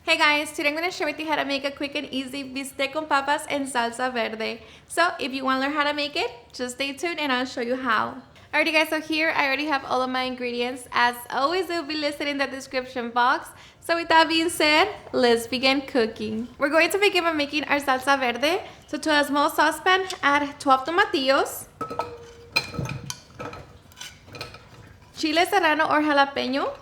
Hey guys, today I'm going to share with you how to make a quick and easy bistec con papas and salsa verde. So if you want to learn how to make it, just stay tuned and I'll show you how. Alrighty guys, so here I already have all of my ingredients. As always, they will be listed in the description box. So with that being said, let's begin cooking. We're going to begin by making our salsa verde. So to a small saucepan, add 12 tomatillos, chile serrano or jalapeño.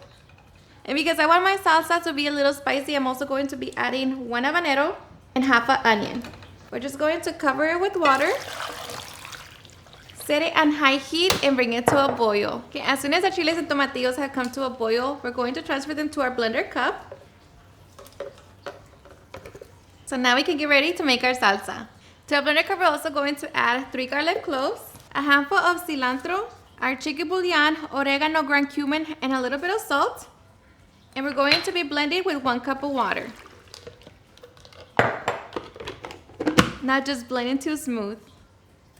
And because I want my salsa to be a little spicy, I'm also going to be adding 1 habanero and half an onion. We're just going to cover it with water, set it on high heat, and bring it to a boil. Okay, as soon as the chiles and tomatillos have come to a boil, we're going to transfer them to our blender cup. So now we can get ready to make our salsa. To our blender cup, we're also going to add 3 garlic cloves, a handful of cilantro, our chicken bouillon, oregano, ground cumin, and a little bit of salt. And we're going to be blending with 1 cup of water. Not just blend it too smooth.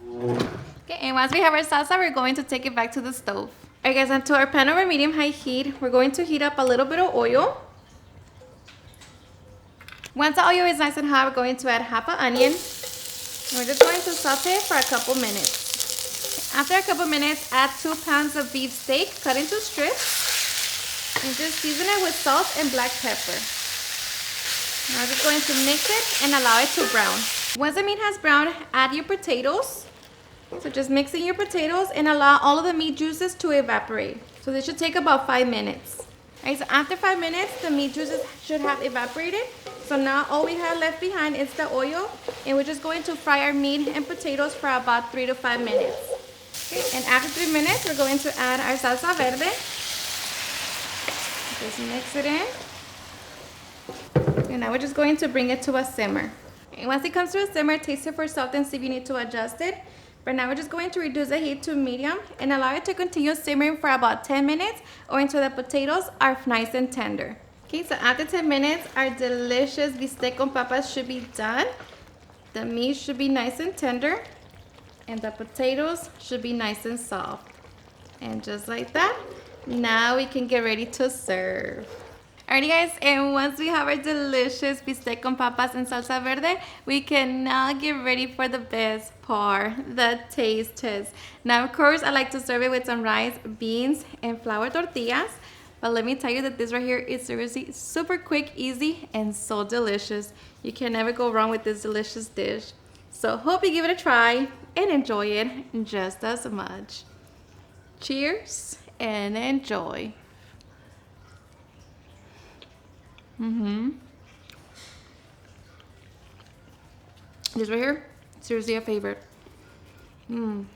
Okay, and once we have our salsa, we're going to take it back to the stove. Alright guys, onto our pan over medium-high heat, we're going to heat up a little bit of oil. Once the oil is nice and hot, we're going to add half an onion. And we're just going to saute it for a couple minutes. After a couple minutes, add 2 pounds of beef steak cut into strips. And just season it with salt and black pepper. Now I'm just going to mix it and allow it to brown. Once the meat has browned, add your potatoes. So just mix in your potatoes and allow all of the meat juices to evaporate. So this should take about 5 minutes. Alright, so after 5 minutes, the meat juices should have evaporated. So now all we have left behind is the oil. And we're just going to fry our meat and potatoes for about 3 to 5 minutes. Okay, and after 3 minutes, we're going to add our salsa verde. Just mix it in. And now we're just going to bring it to a simmer. And once it comes to a simmer, taste it for salt and see if you need to adjust it. But now we're just going to reduce the heat to medium and allow it to continue simmering for about 10 minutes or until the potatoes are nice and tender. Okay, so after 10 minutes, our delicious bistec con papas should be done. The meat should be nice and tender and the potatoes should be nice and soft. And just like that, now we can get ready to serve. Alrighty guys, and once we have our delicious bistec con papas and salsa verde, we can now get ready for the best part, the taste test. Now of course, I like to serve it with some rice, beans, and flour tortillas. But let me tell you that this right here is seriously super quick, easy, and so delicious. You can never go wrong with this delicious dish. So hope you give it a try and enjoy it just as much. Cheers and enjoy. This right here, seriously a favorite. Alrighty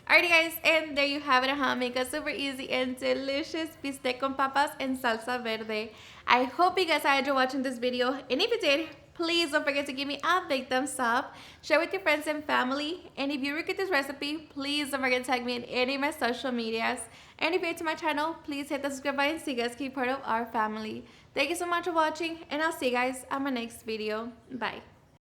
guys, and there you have it, how to make a super easy and delicious bistec con papas and salsa verde. I hope you guys enjoyed watching this video, and if you did, please don't forget to give me a big thumbs up, share with your friends and family, and if you regret this recipe, please don't forget to tag me in any of my social medias. And if you're new to my channel, please hit the subscribe button so you guys can be part of our family. Thank you so much for watching, and I'll see you guys on my next video. Bye.